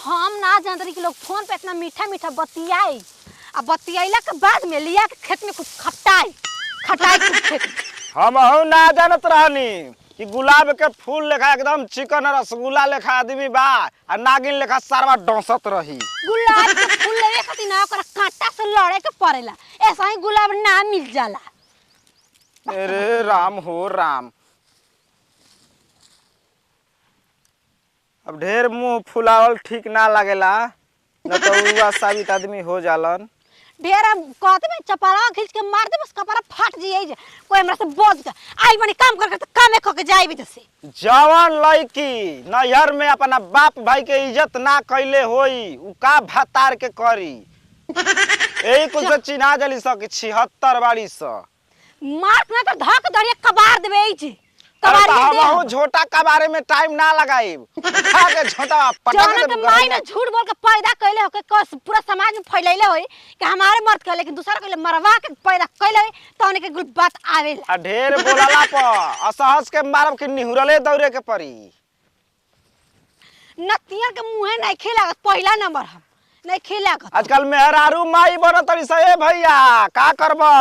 हम ना जानते कि लोग फोन पे इतना मीठा मीठा बतियाई आ बतियाइला के बाद में लिया के खेत में कुछ खटाई कुछ खेत में। हम ना जानत रहनी कि गुलाब के फूल लेखा एकदम चिकन रसगुल्ला लेखा आदमी बा आ नागिन लेखा सारवा डोसत रही। गुलाब के फूल लेवे खातिर ना ओकरा कांटा से लड़े के पड़ेला, ऐसा ही गुलाब ना मिल जाला। अरे राम हो राम, अब ढेर मुंह फुलावल ठीक ना लागेला, न तो उवा साबित आदमी हो जालन। ढेर कहते में चपला खींच के मार दे बस कपड़ा फाट जाई जे कोई हमरा से बोझ के आई बनी काम कर के कामे ख के जाई भी जसे। जवान लड़की नैहर में अपना बाप भाई के इज्जत ना कैले होई उ का भतार के करी। यही कुछ से चिन्हा जली स कि 76 बाड़ी स मार ना तो धक दड़िया कबार देबे जे हम झोटा का बारे में टाइम ना लगाई उठा के झोटा पटक दे। के माई ने झूठ बोल के पैदा कैले हो के पूरा समाज में फैलैले होई कि हमारे मर्द के, लेकिन दूसरा के मरवा के पैदा कैले होई तो उनके गुल बात आवेला। आ ढेर बोलला पर असहज के मारब के निहुरले दौड़े के पड़ी। नतिया के मुंहे नहीं खिलागत पहला नंबर हम नहीं खिलागत। आजकल मेहरारू माई बनत तरी से ए भैया का करबो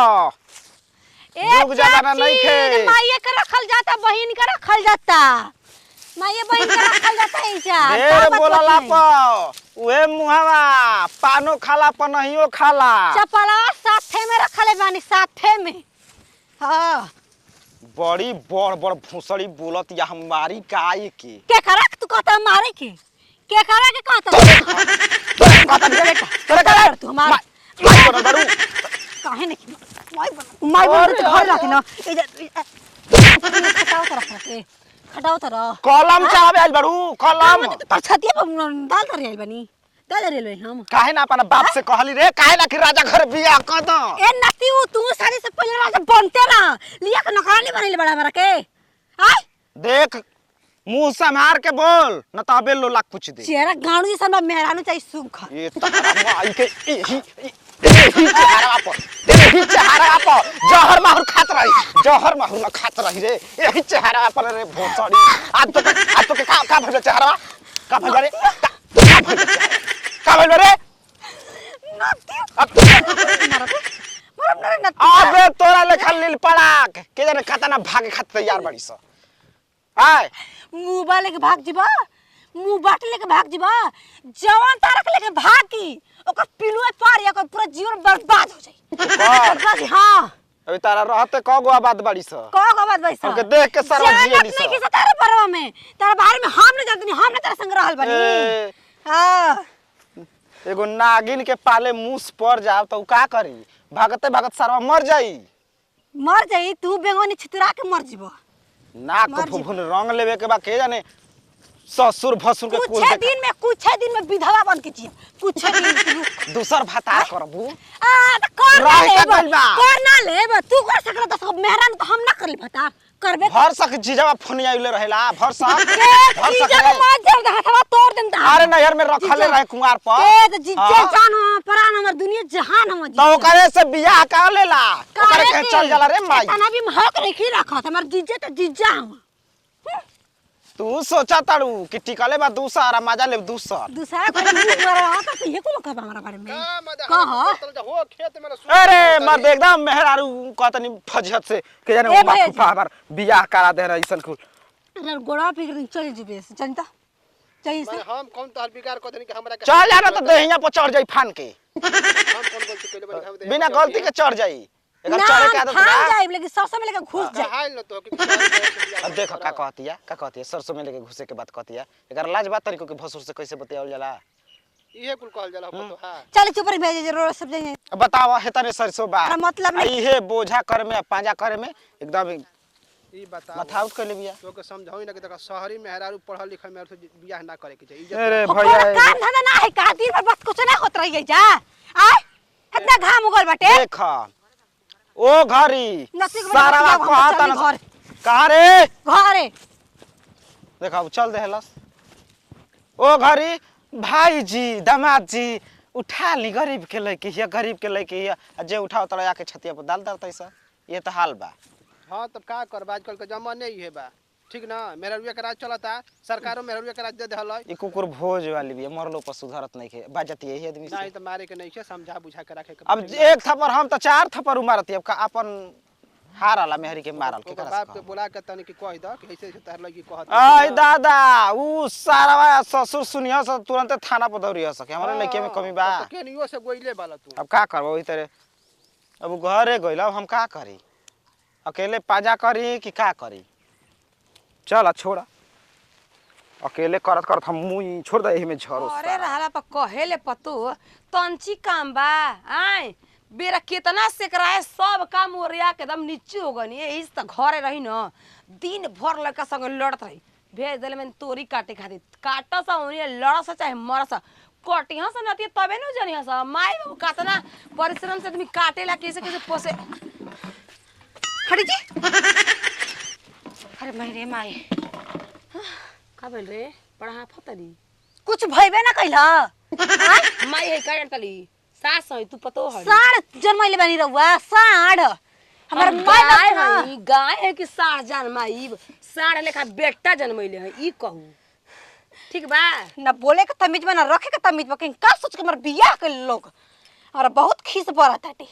एक जमाना नहीं खे माईए के रखल जाता बहन के रखल जाता माईए बहन के रखल जाता ऐसा ढेर बोलला पर उहे मुहावा पानो खाला पनहियो खाला चपला साथे में रखले बानी साथे में। हां बड़ी बड़ बड़ भूसड़ी बोलत या हमारी काय के करा तू कहता मारे के करा के कहता बेटा तू हमार काहे नहीं माई बन तो घर रख ना खटाओ तरा कलम चाबे आइल बड़ू कलम पर छतिया दाल धर आइल बनी दाल रेलवे हम काहे ना अपना बाप से कहली रे काहे ना कि राजा घर बियाह क द। ए नती तू सारी से पहले राजा बनते ना लिया के नौकरानी बनले बड़ा बड़ा के आय देख मुंह संभार के बोल न तो अबे लो लाख कुछ दे चेहरा गाणू जैसा मेहरानू चाहिए सूखा ये तहरा माई के एही चेहरा पर जहर माहुर खात रही रे यही चेहरा पर रे भोसड़ी आज तो के का भइल चेहरा का भइल रे का भइल रे अबे तोरा लेखा लील पड़ाक के जाने खतना भागे खात तैयार बड़ी स आय मुंह बा लेके भाग जीबा मुंह बाट लेके भाग जीबा जवान तारक लेके भागी ओकर पिलुए पार या पूरा जीवन बर्बाद हो जाई बर्बाद। हां अभी तारा रहते कगो आबाद बड़ी स कगो आबाद बड़ी स हमके देख के सरवा जियली स नहीं कि तारे परवा में तारे बारे में हम नहीं जानते हम ने तेरे संग रहल बनी। हां एगो नागिन के पाले मूस पर जाव तो का करी भागते भागत सरवा मर जाई तू बेंगोनी छितरा के मर जीबो नाक फुफुन रंग लेवे के बा के जाने ससुर भसुर के कुछ दिन में विधवा बन के जिया कुछ दिन दूसर भाता करबू तो कर ना लेब तू कर सकला तो मेहरान तो हम ना करली भाता करबे भर सक जीजावा फोन आइले रहेला भर सक जीजा मार जब हथवा तोड़ देम त अरे नहर में रखले रहे कुंवार पर ए तो जीजा जान प्राण हमर दुनिया जहान हम तो ओकरे से बियाह कर लेला ओकरे के चल जाला रे माई तना भी महक रखी रखत हमर जीजा तो जीजा हम। तू सोचा तारू कि टिकले बा दूसरा मजा ले दूसरा कोई मुंह तो ये को कहबा हमरा बारे में कह खेत में अरे मर्द एकदम मेहरारू कहतनी फजहत से के जाने फूफा हमार बियाह करा दे रहा इसन कुल अरे गोड़ा फिर चल जीबे जनता चाहिए से हम कौन तोहर बिगाड़ कहतनी कि हमरा चल जाना तो देहिया पर चढ़ जाई फान के हम कौन गलती कइले बानी हम बिना गलती के चढ़ जाई एकर चढ़े के आदत ना जाई लेकिन सरसों में लेके घुस जा हाल न तो कि अब देखो का कहती है सरसों में लेके घुसे के बात कहती है एकर लाज बात तरीको के भसुर से कैसे बतियावल जाला इहे कुल कहल जाला तो हां चल चुप रही भेजे जरूर सब जाइए बताओ हेतने सरसों बा मतलब इहे बोझा करे में पांजा करे में एकदम ई बता माथा उठ कर ले बिया तो के समझाई ना कि देखा शहरी मेहरारू पढ़ल लिखल में से बियाह ना करे के चाहिए अरे भैया काम धंधा ना है का दिन भर बस कुछ ना होत रही जा आ इतना घाम उगल बाटे देख ओ घरी सारा कहता ना कहां रे घरे देखा चल देहलस ओ घरी भाई जी दामाद जी उठा ली गरीब के लइके हिया गरीब के लइके हिया जे उठाओ तड़ा आके छतिया पर डाल दरतै सा ये तो हाल बा हां तब का करब आजकल के जमाने ही है बा ठीक ना मेहरुआ के राज चलता सरकारों मेहरुआ के राज दे देहल है। ई कुकुर भोज वाली भी है, मरलो पर सुधरत नहीं के बाजती यही आदमी से। नहीं तो मारे के नहीं के समझा बुझा के रखे के अब एक थप्पड़ हम तो 4 थप्पड़ मारती अब का अपन हारला मेहरी के मारल के ओकर बाप के बोला के तनी कि कह द कि ऐसे ऐसे तहर लगी कहत आई दादा ऊ सारा ससुर सुनियो से तुरंत थाना पर दौड़ियो सके हमारे लड़के में कमी बा। तो केनियो से गोइले वाला तू अब का करबो वही तरह अब घरे गइल अब हम का करी अकेले पाजा करी कि का करी चल छोड़ा अकेले करत करत हम मुंह छोड़ दे एही में झरो। अरे रहला पर कहेले पतो तंची काम बा आय बेरा कितना से कराए सब काम ओरिया के एकदम नीचे हो गनी यही से घरे रही न दिन भर लड़का संग लड़त रही भेज देले में तोरी काटे खातिर काटा सा ओनी लड़स चाहे मरस कटिया से नती तबे न जनिया सा माई बाबू कातना परिश्रम से आदमी काटेला कैसे कैसे पोसे हटी जी। अरे मेरे माई का भेल रे पढ़ा फतरी कुछ भइबे ना कइला माई है का तली सास है तू पतो है साढ़ जन्मैले बनी रहुआ साढ़ हमार माई गाय बाप है गाय है कि साढ़ जन्माई साढ़ लेखा बेटा जन्मैले है ई कहू ठीक बा ना बोले के तमीज में ना रखे के तमीज में कहीं का सोच के हमार बियाह के लोग और बहुत खीस पड़ा ताटे।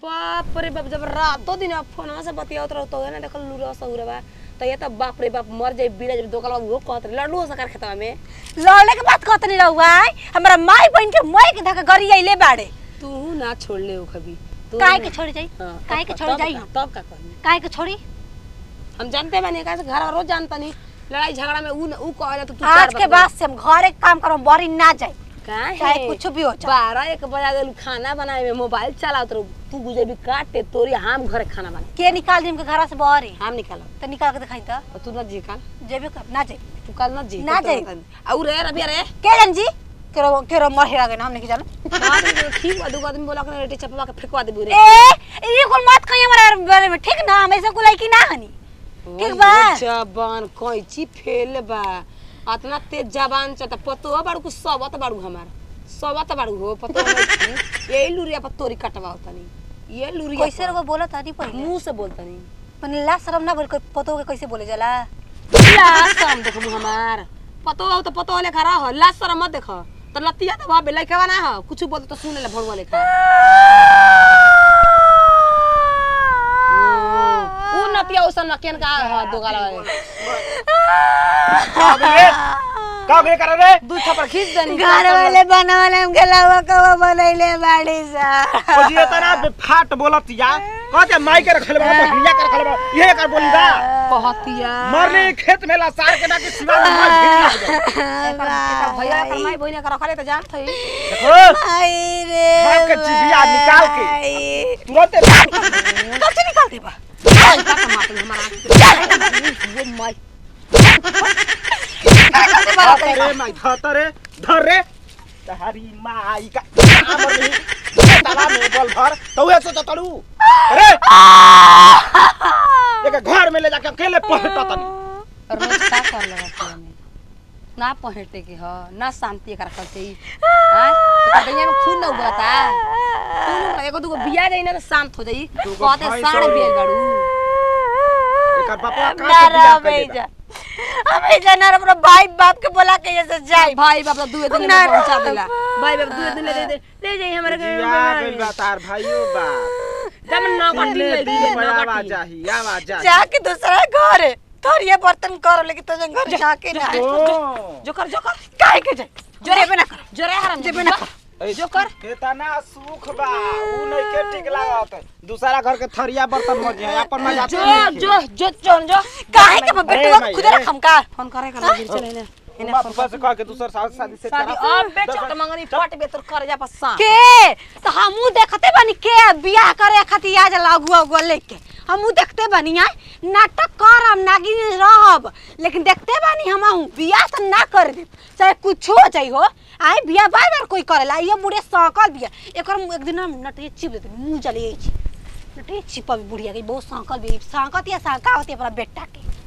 बाप रे बाप जब रातों दिन फोनवा से बतियावत रहो तो ना देखल लूरा सहुरवा तो ये तो बाप रे बाप मर जाए बीड़ा जब दोकल वो कहत रहे लड्डू सकार खेतवा में लड़ने के बात कहत नहीं रहुआ हमारा माई बहन के मई के धक्का गरी आइले बाड़े तू ना छोड़ ले कभी काहे के छोड़ जाई काहे के छोड़ जाई तब का कहनी काहे के छोड़ी हम जानते बानी का घर रोज जानता नहीं लड़ाई झगड़ा में ऊ कहला तो तू आज के बाद से हम घरे काम करम बारी ना जाई काहे चाहे कुछ भी हो जाए 12-1 बजा देलू खाना बनाए में मोबाइल चलावत रहो तू गुजे भी काटे तोरी हम घर खाना बनाए के निकाल दी हमके घर से बाहर हम निकालो तो निकाल के दिखाई तो तू ना जी काल जेबे कर ना जाई तू काल ना जी ना जाई। और रे रबिया रे के जान जी केरो मर हेरा गए हमने के जान ठीक बा दू आदमी बोला के रेटी चपवा के फेंकवा दे बुरे ए ये कोन मत कहिए हमारे बारे में ठीक ना हम ऐसा कुलाई की ना हनी ठीक बा जबान कैची फेल बा अतना तेज जबान चता पतो बाड़ू को सबत बाड़ू हमार सबत बाड़ू हो पतो नहीं यही लुरिया पर तोरी कटवा होता नहीं ये लुरिया कैसे रो बोला तानी पहले मुंह से बोलता नहीं मने ला शर्म ना बोल पतो के कैसे बोले जाला ला शर्म देखो हमार पतो हो तो पतो ले खरा हो ला शर्म मत देखो तो लतिया तो भाबे लइका ना हो कुछ बोल तो सुने ले भड़वा लेखा ऊ नतिया उसन केन का दोगाला का बे कर रे दू थप्पड़ खींच देनी घर वाले बनावले हम गेलावा कवा बनैले बाड़ी सा ओ जी तना फाट बोलत या कहते माई के रखले बा बहिया के रखले बा ये कर बोली दा कहतिया मरले खेत में ला सार के ना के सिवा में मार भिड़ एकर भैया कर माई बहिनी का रखले त जान थई देखो आई रे भाग के चिबिया निकाल के तुरंत कब से निकाल दे बा का मार हमारा वो माई धरे माई धर रे तहारी माई का अमर नहीं ताला में बल भर तो ऐसे तो तड़ू अरे एक घर में ले जाके अकेले पहटा तनी रोज का कर लगा में ना पहटे के ह ना शांति कर करते ही हां तो दुनिया में खून न उबलता खून एगो दुगो बिया जाई ना तो शांत हो जाई कहते साढ़ बिया गाड़ू एकर पापा का से बियाह कर देगा हमें जाना अपना भाई बाप के बोला के ऐसे जाए भाई बाप दुए दिन में पहुंचा देला भाई बाप दुए दिन ले जाई हमारे जिया गइल बा तार भाइयों बा जब नौकर ले ले दिन नौकर आवाज आही आवाज आही जाके दूसरा घर है थोड़ी बर्तन करो लेकिन तो घर जाके ना जो कर काहे के जाए जोरे पे ना कर जोरे हराम जेबे ना कर जो कर इतना सुख बा ऊ नहीं के ठीक लागत दूसरा घर के थरिया बर्तन मज है अपन मजा जो काहे के बेटवा खुद रखम का फोन करे कर लगी चले ने इने पापा से कह के दूसरा शादी से शादी अब बेचो तो मंगनी फट बे तोर कर जा पसा के तो हमू देखते बनी के बियाह करे खातिर आ जा अगुआ लेके हमू देखते बनी आ नाटक करम नागिन रहब लेकिन देखते बनी हमहू बियाह तो ना कर दे चाहे कुछ हो जाई हो आई बियाह बार कोई करेला ये बुढ़े सकल बिया एकर एक दिन हम नटे चिप देते मुंह चले छी नटे चिपा बुढ़िया के बहुत सकल भी सांकत या सांका होती अपना बेटा के